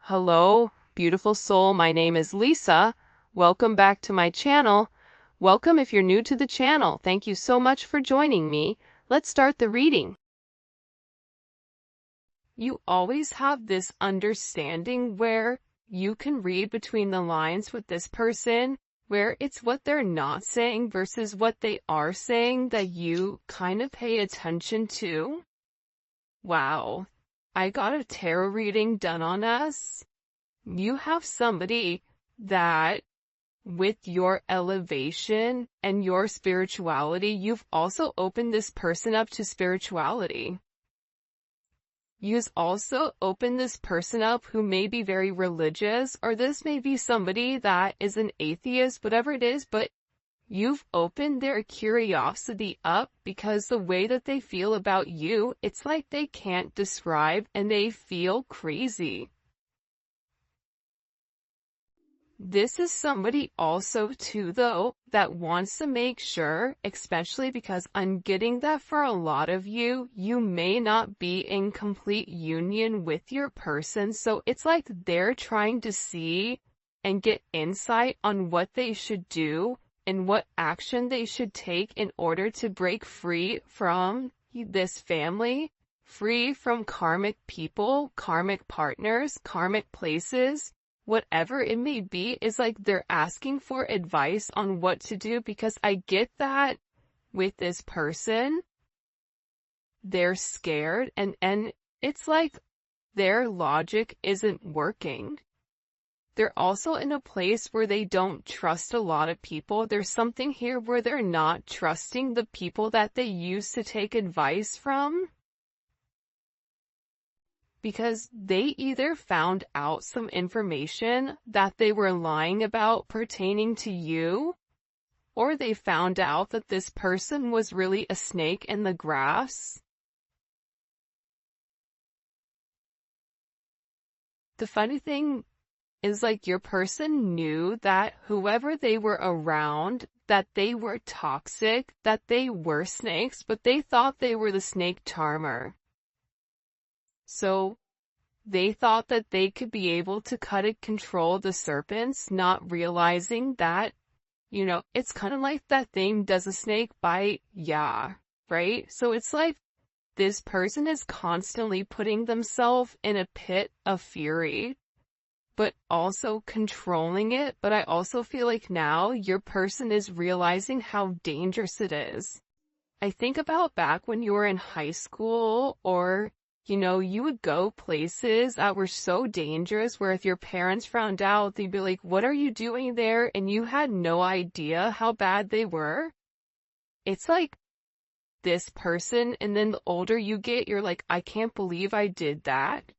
Hello, beautiful soul. My name is Lisa. Welcome back to my channel. Welcome if you're new to the channel. Thank you so much for joining me. Let's start the reading. You always have this understanding where you can read between the lines with this person, where it's what they're not saying versus what they are saying that you kind of pay attention to. Wow. I got a tarot reading done on us. You have somebody that, with your elevation and your spirituality, you've also opened this person up to spirituality. You've also opened this person up who may be very religious, or this may be somebody that is an atheist, whatever it is, but you've opened their curiosity up because the way that they feel about you, it's like they can't describe and they feel crazy. This is somebody also too though that wants to make sure, especially because I'm getting that for a lot of you, you may not be in complete union with your person, so it's like they're trying to see and get insight on what they should do and what action they should take in order to break free from this family, free from karmic people, karmic partners, karmic places, whatever it may be. Is like they're asking for advice on what to do, because I get that with this person, they're scared and it's like their logic isn't working. They're also in a place where they don't trust a lot of people. There's something here where they're not trusting the people that they used to take advice from, because they either found out some information that they were lying about pertaining to you, or they found out that this person was really a snake in the grass. The funny thing is, like, your person knew that whoever they were around, that they were toxic, that they were snakes, but they thought they were the snake charmer. So they thought that they could be able to cut and control the serpents, not realizing that, it's kind of like that thing, does a snake bite? Yeah, right? So it's like this person is constantly putting themselves in a pit of fury, but also controlling it. But I also feel like now your person is realizing how dangerous it is. I think about back when you were in high school, or you would go places that were so dangerous where if your parents found out, they'd be like, what are you doing there? And you had no idea how bad they were. It's like this person, and then the older you get, you're like, I can't believe I did that.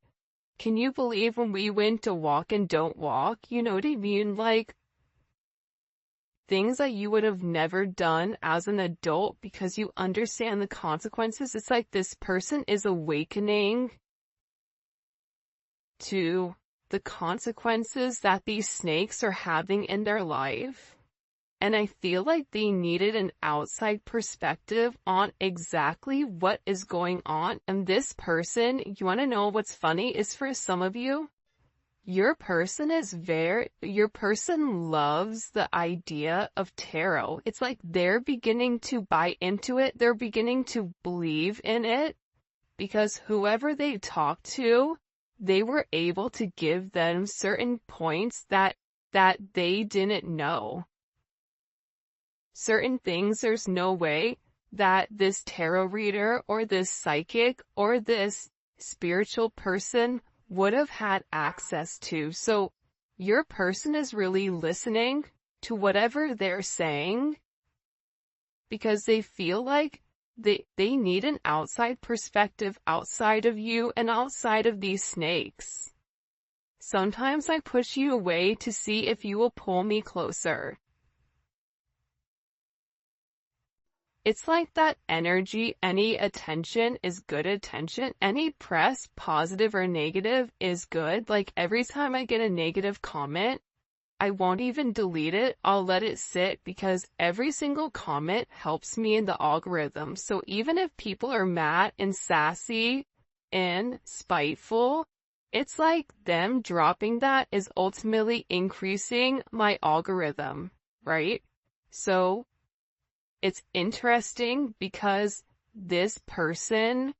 Can you believe when we went to walk and don't walk? You know what I mean? Like, things that you would have never done as an adult because you understand the consequences. It's like this person is awakening to the consequences that these snakes are having in their life. And I feel like they needed an outside perspective on exactly what is going on. And this person, you want to know what's funny, is for some of you, your person loves the idea of tarot. It's like they're beginning to buy into it. They're beginning to believe in it because whoever they talked to, they were able to give them certain points that they didn't know. Certain things there's no way that this tarot reader or this psychic or this spiritual person would have had access to. So your person is really listening to whatever they're saying because they feel like they need an outside perspective outside of you and outside of these snakes. Sometimes I push you away to see if you will pull me closer. It's like that energy, any attention is good attention. Any press, positive or negative, is good. Like every time I get a negative comment, I won't even delete it. I'll let it sit because every single comment helps me in the algorithm. So even if people are mad and sassy and spiteful, it's like them dropping that is ultimately increasing my algorithm, right? So it's interesting because this person,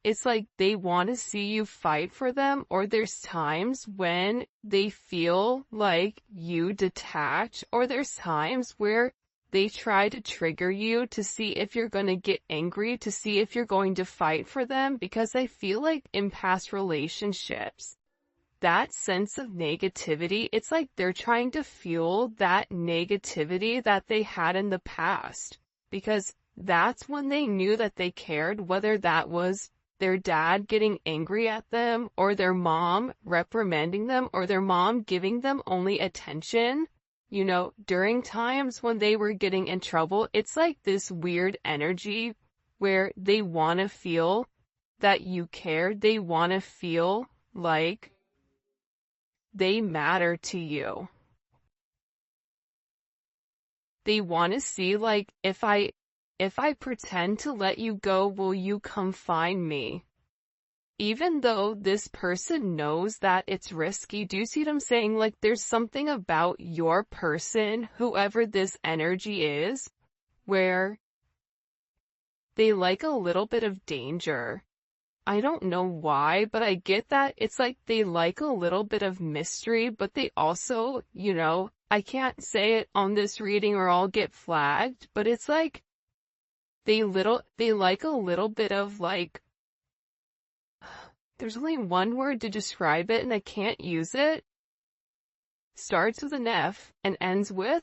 it's like they want to see you fight for them, or there's times when they feel like you detach, or there's times where they try to trigger you to see if you're going to get angry, to see if you're going to fight for them, because I feel like in past relationships, that sense of negativity, it's like they're trying to fuel that negativity that they had in the past, because that's when they knew that they cared, whether that was their dad getting angry at them, or their mom reprimanding them, or their mom giving them only attention. You know, during times when they were getting in trouble, it's like this weird energy where they want to feel that you care. They want to feel like they matter to you. They want to see, like, if I pretend to let you go, will you come find me? Even though this person knows that it's risky. Do you see what I'm saying? Like, there's something about your person, whoever this energy is, where they like a little bit of danger. I don't know why, but I get that. It's like they like a little bit of mystery, but they also, you know, I can't say it on this reading or I'll get flagged, but it's like they like a little bit of, like, there's only one word to describe it and I can't use it. Starts with an F and ends with,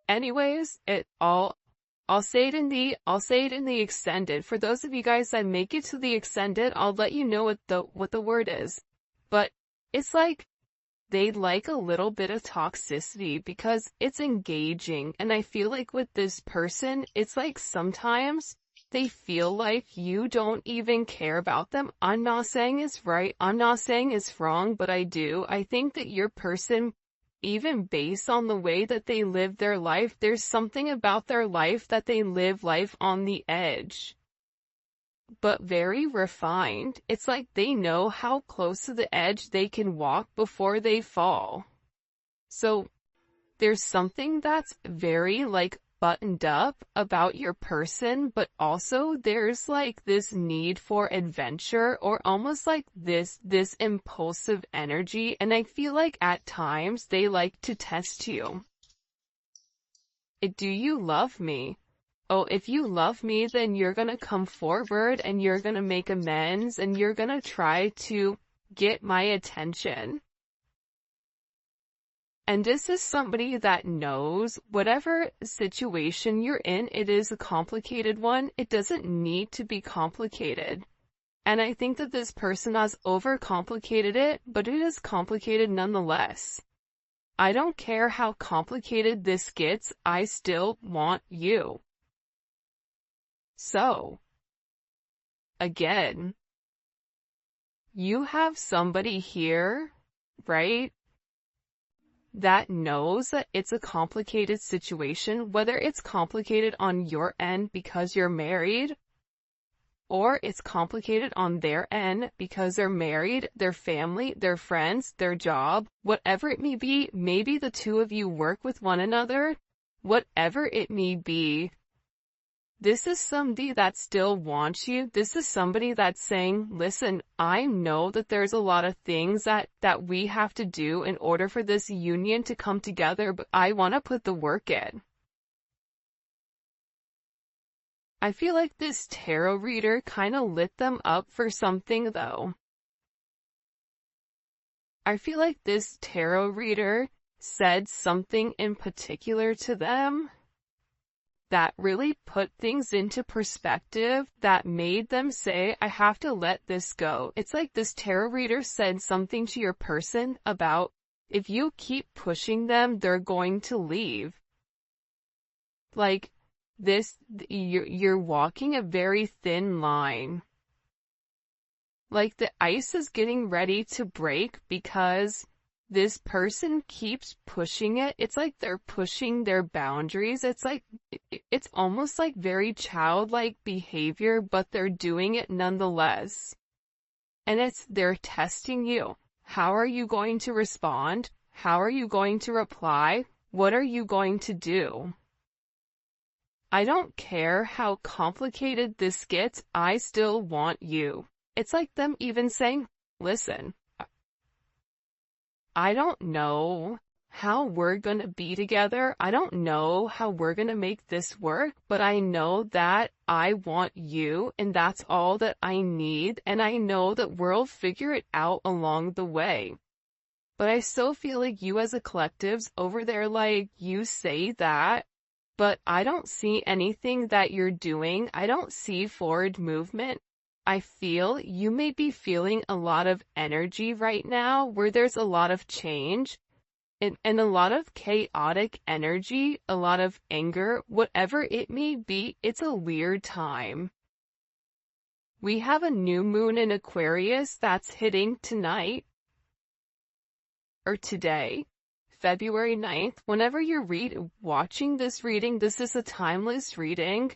anyways, I'll say it in the extended. For those of you guys that make it to the extended, I'll let you know what the word is. But it's like they like a little bit of toxicity because it's engaging. And I feel like with this person, it's like sometimes they feel like you don't even care about them. I'm not saying it's right. I'm not saying it's wrong, but I do. I think that your person, even based on the way that they live their life, there's something about their life that they live life on the edge, but very refined. It's like they know how close to the edge they can walk before they fall. So there's something that's very, like, buttoned up about your person, but also there's like this need for adventure, or almost like this impulsive energy, and I feel like at times they like to test you. Do you love me? Oh, if you love me, then you're gonna come forward and you're gonna make amends and you're gonna try to get my attention. And this is somebody that knows whatever situation you're in, it is a complicated one. It doesn't need to be complicated. And I think that this person has overcomplicated it, but it is complicated nonetheless. I don't care how complicated this gets, I still want you. So, again, you have somebody here, right, that knows that it's a complicated situation, whether it's complicated on your end because you're married, or it's complicated on their end because they're married, their family, their friends, their job, whatever it may be. Maybe the two of you work with one another, whatever it may be. This is somebody that still wants you. This is somebody that's saying, listen, I know that there's a lot of things that we have to do in order for this union to come together, but I want to put the work in. I feel like this tarot reader kind of lit them up for something, though. I feel like this tarot reader said something in particular to them that really put things into perspective, that made them say, I have to let this go. It's like this tarot reader said something to your person about, if you keep pushing them, they're going to leave. Like, you're walking a very thin line. Like, the ice is getting ready to break because this person keeps pushing it. It's like they're pushing their boundaries. It's like, it's almost like very childlike behavior, but they're doing it nonetheless. And they're testing you. How are you going to respond? How are you going to reply? What are you going to do? I don't care how complicated this gets, I still want you. It's like them even saying, listen, I don't know how we're gonna be together. I don't know how we're gonna make this work, but I know that I want you, and that's all that I need, and I know that we'll figure it out along the way. But I still feel like you as a collective's over there, like, you say that, but I don't see anything that you're doing. I don't see forward movement. I feel you may be feeling a lot of energy right now where there's a lot of change and a lot of chaotic energy, a lot of anger, whatever it may be. It's a weird time. We have a new moon in Aquarius that's hitting tonight or today, February 9th. Whenever you're watching this reading, this is a timeless reading,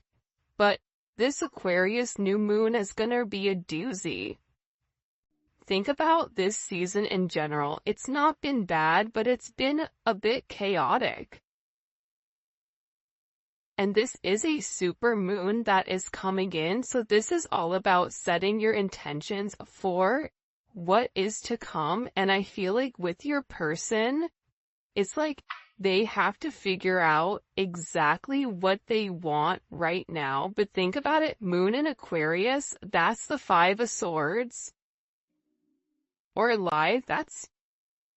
but this Aquarius new moon is gonna be a doozy. Think about this season in general. It's not been bad, but it's been a bit chaotic. And this is a super moon that is coming in, so this is all about setting your intentions for what is to come. And I feel like with your person, it's like they have to figure out exactly what they want right now. But think about it, moon in Aquarius, that's the 5 of Swords. Or lie, that's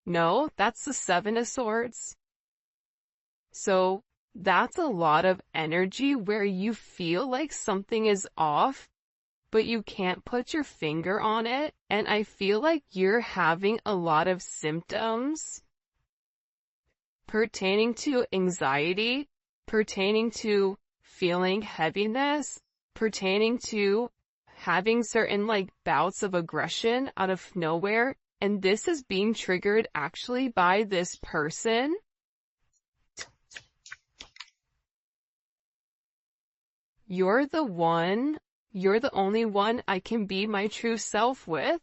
the 7 of Swords. So that's a lot of energy where you feel like something is off, but you can't put your finger on it. And I feel like you're having a lot of symptoms pertaining to anxiety, pertaining to feeling heaviness, pertaining to having certain like bouts of aggression out of nowhere. And this is being triggered actually by this person. You're the one. You're the only one I can be my true self with.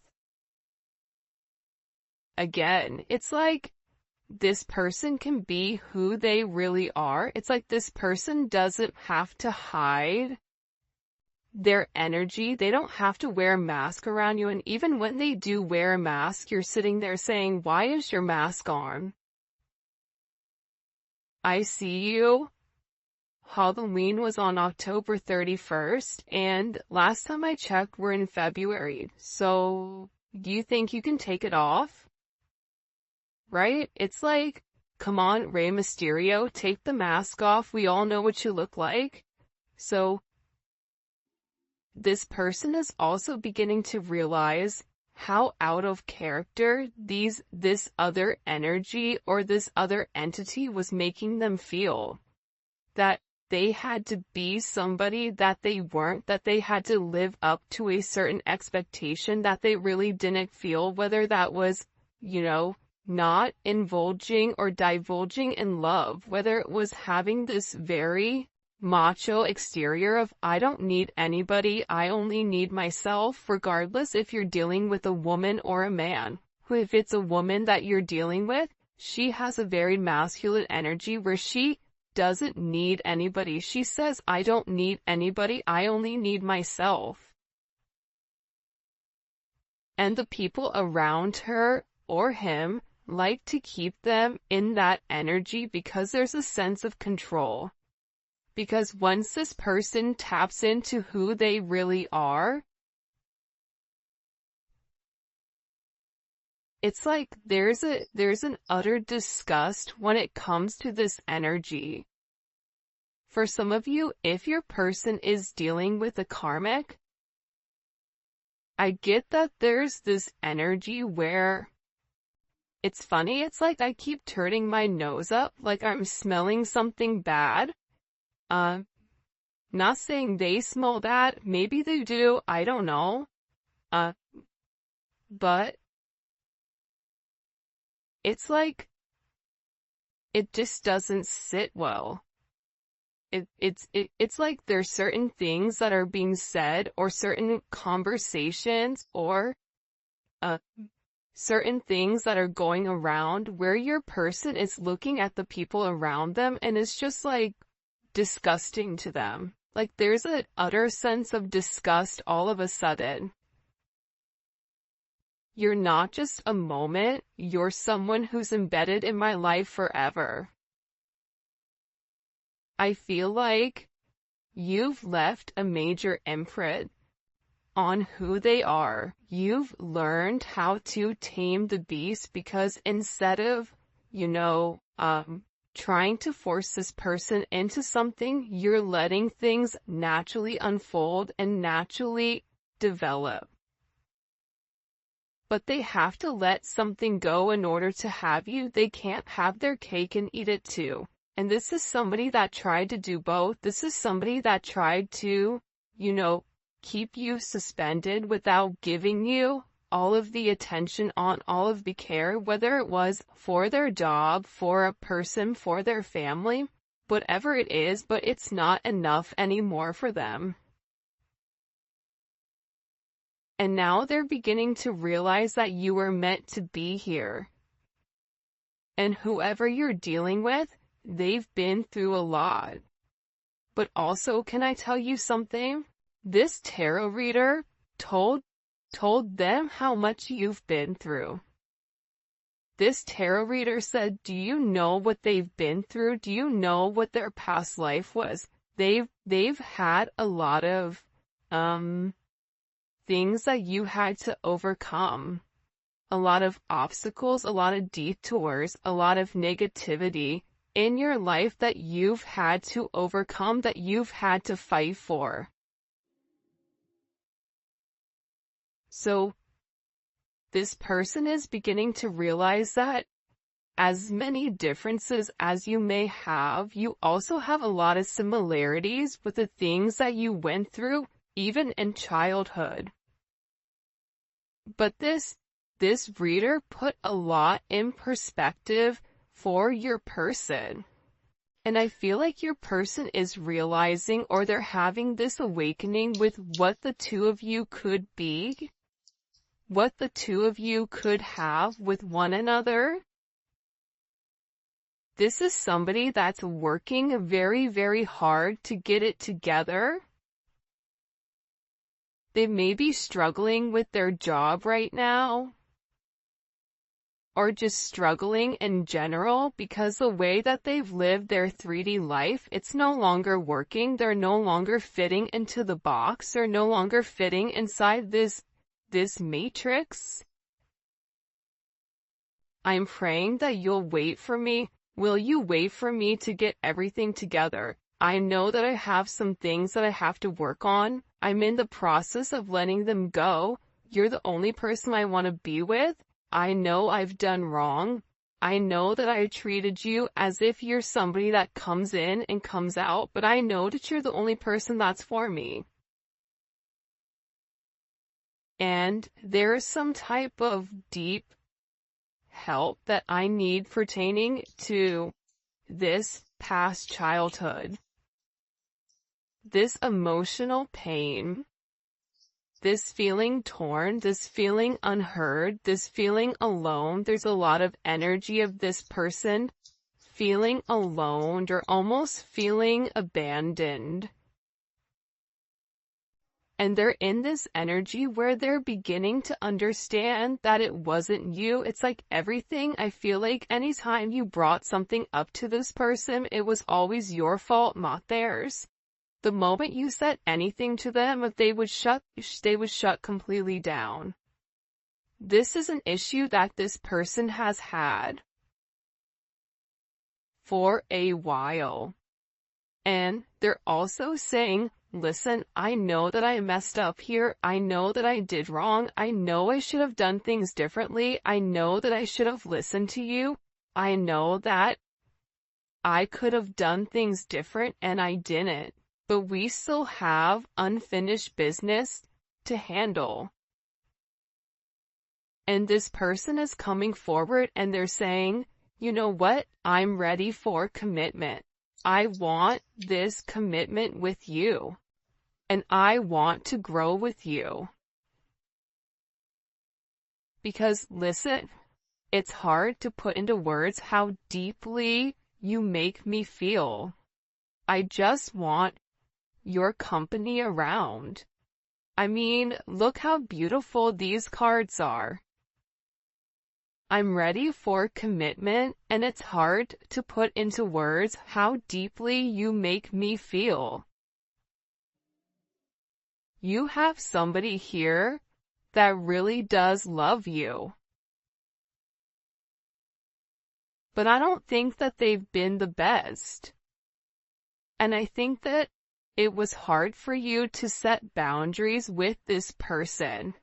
Again, it's like this person can be who they really are. It's like this person doesn't have to hide their energy. They don't have to wear a mask around you. And even when they do wear a mask, you're sitting there saying, why is your mask on? I see you. Halloween was on October 31st, and last time I checked, we're in February. So, do you think you can take it off? Right? It's like, come on, Rey Mysterio, take the mask off. We all know what you look like. So, this person is also beginning to realize how out of character this other energy or this other entity was making them feel. That they had to be somebody that they weren't, that they had to live up to a certain expectation that they really didn't feel, whether that was, not indulging or divulging in love, whether it was having this very macho exterior of, I don't need anybody, I only need myself, regardless if you're dealing with a woman or a man. If it's a woman that you're dealing with, she has a very masculine energy where she doesn't need anybody. She says, I don't need anybody, I only need myself. And the people around her or him like to keep them in that energy because there's a sense of control. Because once this person taps into who they really are, it's like there's an utter disgust when it comes to this energy. For some of you, if your person is dealing with a karmic, I get that there's this energy where it's funny, it's like I keep turning my nose up, like I'm smelling something bad. Not saying they smell bad, maybe they do, I don't know. But it's like, it just doesn't sit well. It's like there's certain things that are being said, or certain conversations, or uh, certain things that are going around where your person is looking at the people around them and it's just like disgusting to them. Like there's an utter sense of disgust all of a sudden. You're not just a moment, you're someone who's embedded in my life forever. I feel like you've left a major imprint on who they are. You've learned how to tame the beast, because instead of, trying to force this person into something, you're letting things naturally unfold and naturally develop. But they have to let something go in order to have you. They can't have their cake and eat it too. And this is somebody that tried to do both. This is somebody that tried to, keep you suspended without giving you all of the attention, on all of the care, whether it was for their job, for a person, for their family, whatever it is, but it's not enough anymore for them. And now they're beginning to realize that you were meant to be here. And whoever you're dealing with, they've been through a lot. But also, can I tell you something? This tarot reader told them how much you've been through. This tarot reader said, do you know what they've been through? Do you know what their past life was? They've had a lot of things that you had to overcome. A lot of obstacles, a lot of detours, a lot of negativity in your life that you've had to overcome, that you've had to fight for. So, this person is beginning to realize that as many differences as you may have, you also have a lot of similarities with the things that you went through, even in childhood. But this reader put a lot in perspective for your person. And I feel like your person is realizing, or they're having this awakening with what the two of you could be, what the two of you could have with one another. This is somebody that's working very, very hard to get it together. They may be struggling with their job right now, or just struggling in general, because the way that they've lived their 3D life, it's no longer working. They're no longer fitting into the box. They're no longer fitting inside this matrix. I'm praying that you'll wait for me. Will you wait for me to get everything together? I know that I have some things that I have to work on. I'm in the process of letting them go. You're the only person I want to be with. I know I've done wrong. I know that I treated you as if you're somebody that comes in and comes out, but I know that you're the only person that's for me. And there's some type of deep help that I need pertaining to this past childhood. This emotional pain, this feeling torn, this feeling unheard, this feeling alone. There's a lot of energy of this person feeling alone, or almost feeling abandoned. And they're in this energy where they're beginning to understand that it wasn't you. It's like everything, I feel like anytime you brought something up to this person, it was always your fault, not theirs. The moment you said anything to them, if they would shut completely down. This is an issue that this person has had for a while. And they're also saying, listen, I know that I messed up here. I know that I did wrong. I know I should have done things differently. I know that I should have listened to you. I know that I could have done things different and I didn't. But we still have unfinished business to handle. And this person is coming forward and they're saying, you know what? I'm ready for commitment. I want this commitment with you. And I want to grow with you. Because listen, it's hard to put into words how deeply you make me feel. I just want your company around. I mean, look how beautiful these cards are. I'm ready for commitment, and it's hard to put into words how deeply you make me feel. You have somebody here that really does love you. But I don't think that they've been the best. And I think that it was hard for you to set boundaries with this person.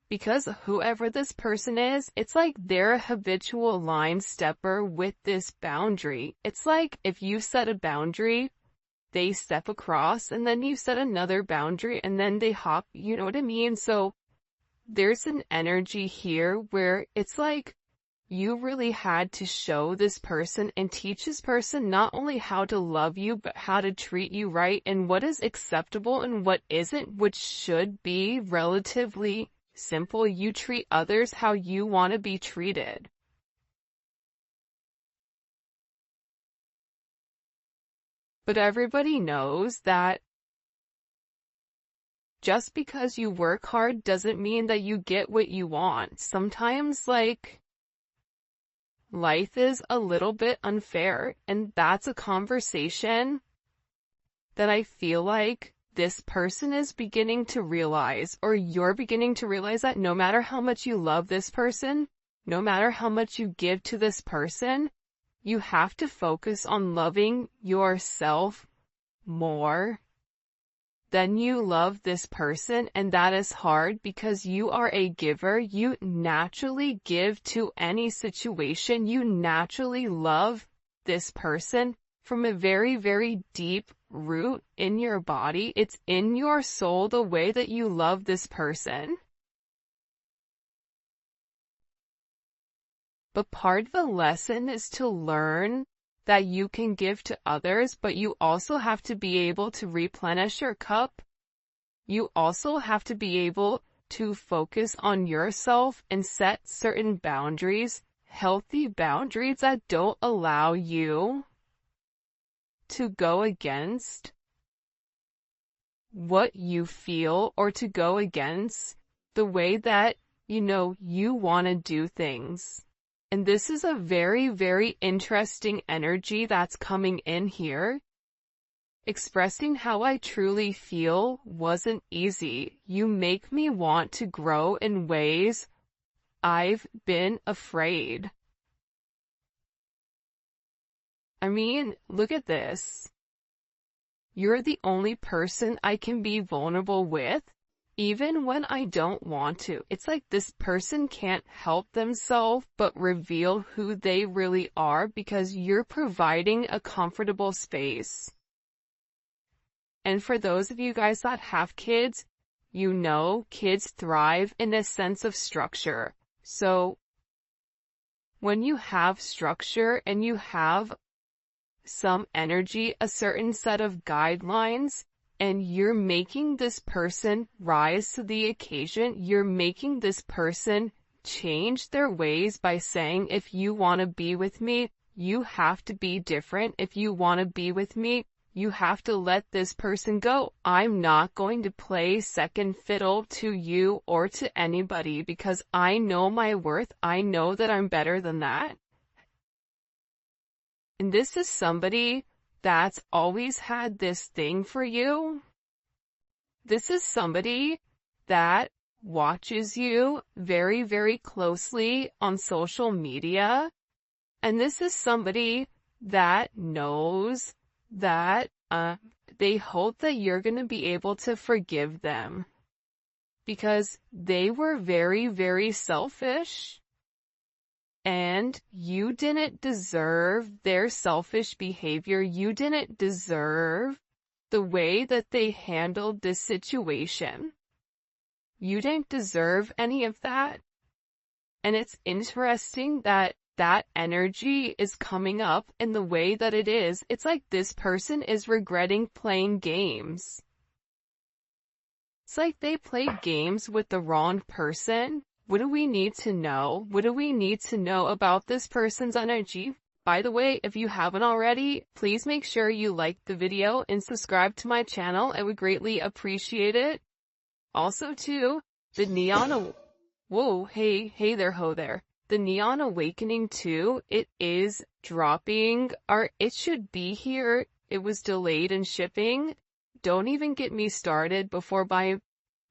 Because whoever this person is, it's like they're a habitual line stepper with this boundary. It's like if you set a boundary, they step across, and then you set another boundary, and then they hop, you know what I mean? So there's an energy here where it's like you really had to show this person and teach this person not only how to love you, but how to treat you right, and what is acceptable and what isn't, which should be relatively simple. You treat others how you want to be treated. But everybody knows that just because you work hard doesn't mean that you get what you want. Sometimes, like, life is a little bit unfair, and that's a conversation that I feel like this person is beginning to realize, or you're beginning to realize, that no matter how much you love this person, no matter how much you give to this person, you have to focus on loving yourself more than you love this person. And that is hard because you are a giver. You naturally give to any situation. You naturally love this person from a very, very deep root in your body. It's in your soul, the way that you love this person. But part of the lesson is to learn that you can give to others, but you also have to be able to replenish your cup. You also have to be able to focus on yourself and set certain boundaries, healthy boundaries that don't allow you to go against what you feel, or to go against the way that, you want to do things. And this is a very, very interesting energy that's coming in here. Expressing how I truly feel wasn't easy. You make me want to grow in ways I've been afraid. I mean, look at this. You're the only person I can be vulnerable with, even when I don't want to. It's like this person can't help themselves but reveal who they really are, because you're providing a comfortable space. And for those of you guys that have kids, kids thrive in a sense of structure. So when you have structure and you have some energy, a certain set of guidelines, and you're making this person rise to the occasion, you're making this person change their ways by saying, if you want to be with me, you have to be different. If you want to be with me, you have to let this person go. I'm not going to play second fiddle to you or to anybody, because I know my worth. I know that I'm better than that. And this is somebody that's always had this thing for you. This is somebody that watches you very, very closely on social media. And this is somebody that knows that they hope that you're going to be able to forgive them, because they were very, very selfish. And you didn't deserve their selfish behavior. You didn't deserve the way that they handled this situation. You didn't deserve any of that. And it's interesting that that energy is coming up in the way that it is. It's like this person is regretting playing games. It's like they played games with the wrong person. What do we need to know? What do we need to know about this person's energy? By the way, if you haven't already, please make sure you like the video and subscribe to my channel. I would greatly appreciate it. Also too, the Neon, whoa, hey there, ho there. The Neon Awakening 2, it is dropping, or it should be here. It was delayed in shipping. Don't even get me started before my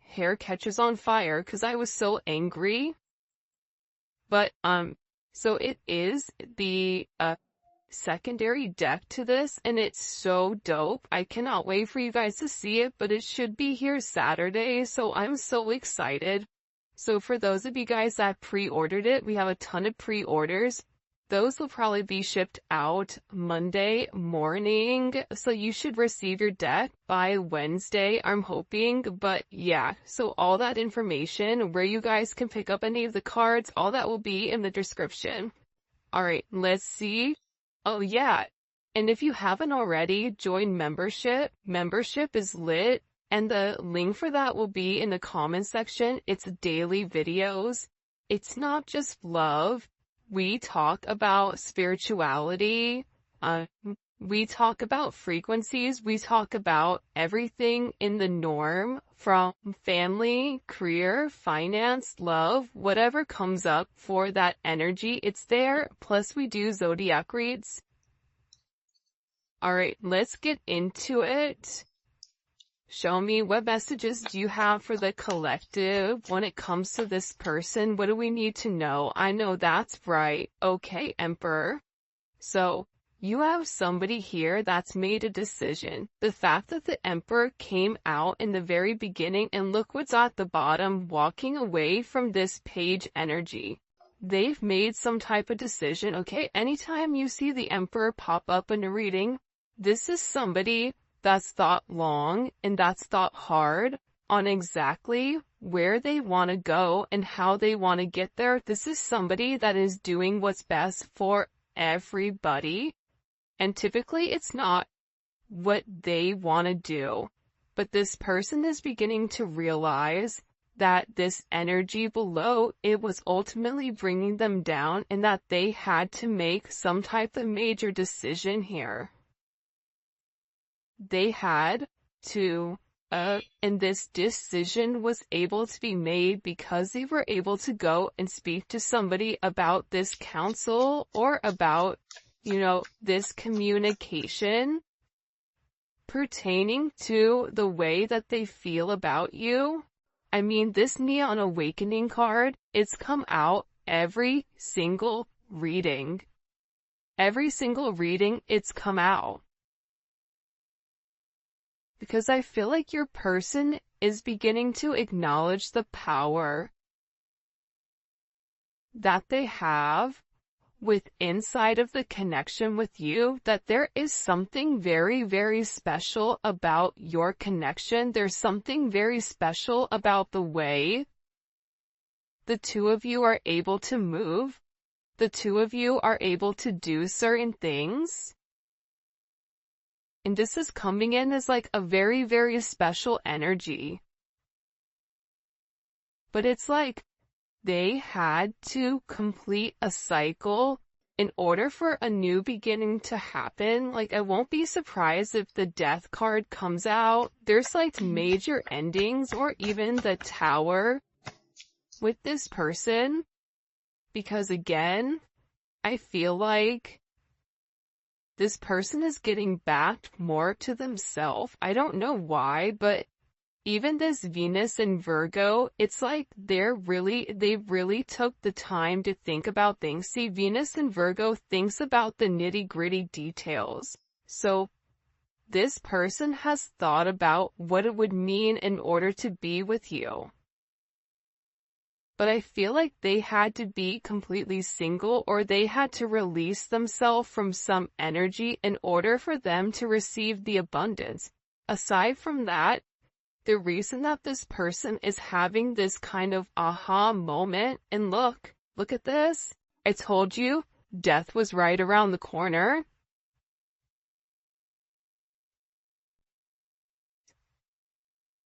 hair catches on fire, because I was so angry. But, so it is the, secondary deck to this, and it's so dope. I cannot wait for you guys to see it, but it should be here Saturday, so I'm so excited. So for those of you guys that pre-ordered it, we have a ton of pre-orders. Those will probably be shipped out Monday morning, so you should receive your deck by Wednesday, I'm hoping. But yeah, so all that information, where you guys can pick up any of the cards, all that will be in the description. Alright, let's see. Oh yeah, and if you haven't already, join membership. Membership is lit. And the link for that will be in the comment section. It's daily videos. It's not just love. We talk about spirituality. We talk about frequencies. We talk about everything in the norm, from family, career, finance, love, whatever comes up for that energy, it's there. Plus we do zodiac reads. Alright, let's get into it. Show me, what messages do you have for the collective when it comes to this person? What do we need to know? I know that's right. Okay, Emperor. So, you have somebody here that's made a decision. The fact that the Emperor came out in the very beginning, and look what's at the bottom, walking away from this page energy. They've made some type of decision, okay? Anytime you see the Emperor pop up in a reading, this is somebody that's thought long and that's thought hard on exactly where they want to go and how they want to get there. This is somebody that is doing what's best for everybody. And typically it's not what they want to do. But this person is beginning to realize that this energy below, it was ultimately bringing them down, and that they had to make some type of major decision here. They had to, and this decision was able to be made because they were able to go and speak to somebody about this counsel, or about, you know, this communication pertaining to the way that they feel about you. I mean, this Neon Awakening card, it's come out every single reading. Every single reading, it's come out. Because I feel like your person is beginning to acknowledge the power that they have with inside of the connection with you, that there is something very, very special about your connection. There's something very special about the way the two of you are able to move. The two of you are able to do certain things. And this is coming in as like a very, very special energy. But it's like they had to complete a cycle in order for a new beginning to happen. Like, I won't be surprised if the Death card comes out. There's like major endings, or even the Tower with this person. Because again, I feel like this person is getting back more to themselves. I don't know why, but even this Venus and Virgo, it's like they really took the time to think about things. See, Venus and Virgo thinks about the nitty-gritty details. So this person has thought about what it would mean in order to be with you. But I feel like they had to be completely single, or they had to release themselves from some energy in order for them to receive the abundance. Aside from that, the reason that this person is having this kind of aha moment, and look at this. I told you, death was right around the corner.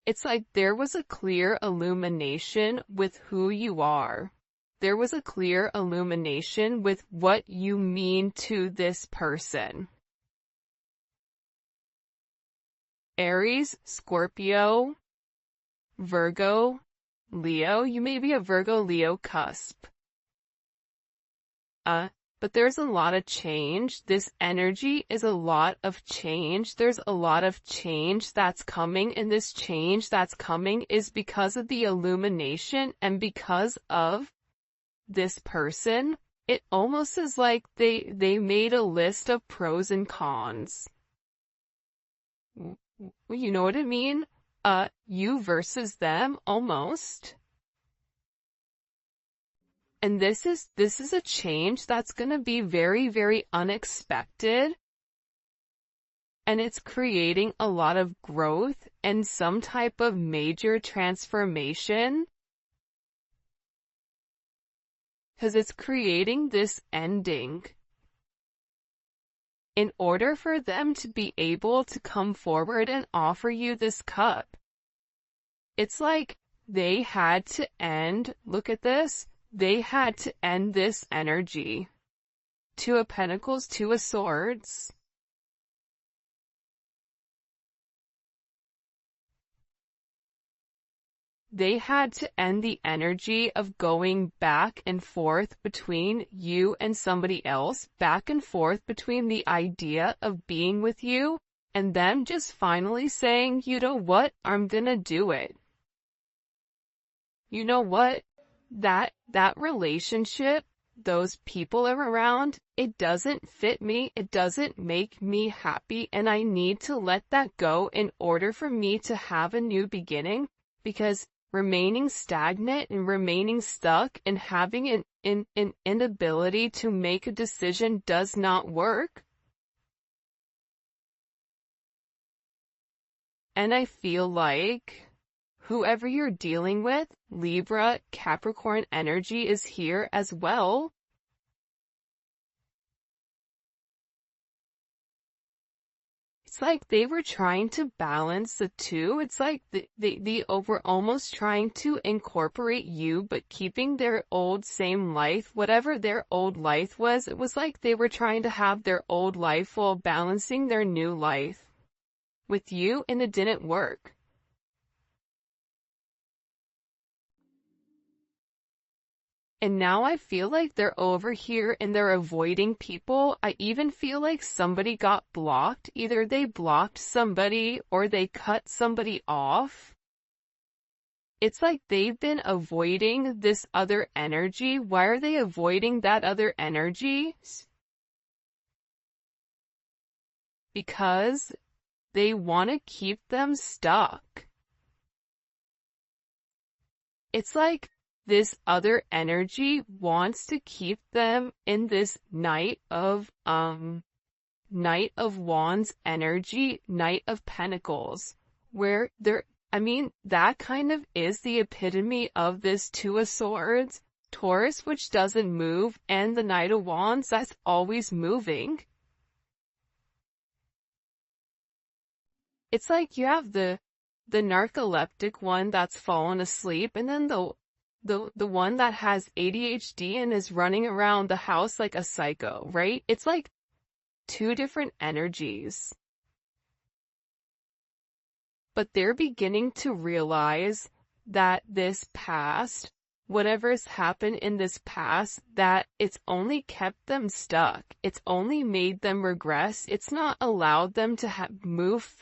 It's like there was a clear illumination with who you are. There was a clear illumination with what you mean to this person. Aries, Scorpio, Virgo, Leo. You may be a Virgo-Leo cusp. But there's a lot of change. This energy is a lot of change. There's a lot of change that's coming, and this change that's coming is because of the illumination and because of this person. It almost is like they made a list of pros and cons. You know what I mean? You versus them, almost. And this is a change that's going to be very, very unexpected. And it's creating a lot of growth and some type of major transformation. Because it's creating this ending. In order for them to be able to come forward and offer you this cup, it's like they had to end, look at this, they had to end this energy. Two of Pentacles, Two of Swords. They had to end the energy of going back and forth between you and somebody else, back and forth between the idea of being with you, and them just finally saying, you know what, I'm gonna do it. You know what? That relationship, those people are around, it doesn't fit me, it doesn't make me happy, and I need to let that go in order for me to have a new beginning, because remaining stagnant and remaining stuck and having an inability to make a decision does not work. And I feel like whoever you're dealing with, Libra, Capricorn energy is here as well. It's like they were trying to balance the two. It's like they were almost trying to incorporate you, but keeping their old same life, whatever their old life was. It was like they were trying to have their old life while balancing their new life with you, and it didn't work. And now I feel like they're over here and they're avoiding people. I even feel like somebody got blocked. Either they blocked somebody or they cut somebody off. It's like they've been avoiding this other energy. Why are they avoiding that other energy? Because they want to keep them stuck. It's like this other energy wants to keep them in this Knight of Wands energy, Knight of Pentacles, where that kind of is the epitome of this Two of Swords, Taurus, which doesn't move, and the Knight of Wands that's always moving. It's like you have the narcoleptic one that's fallen asleep, and then the one that has ADHD and is running around the house like a psycho, right? It's like two different energies. But they're beginning to realize that this past, whatever's happened in this past, that it's only kept them stuck. It's only made them regress. It's not allowed them to move forward.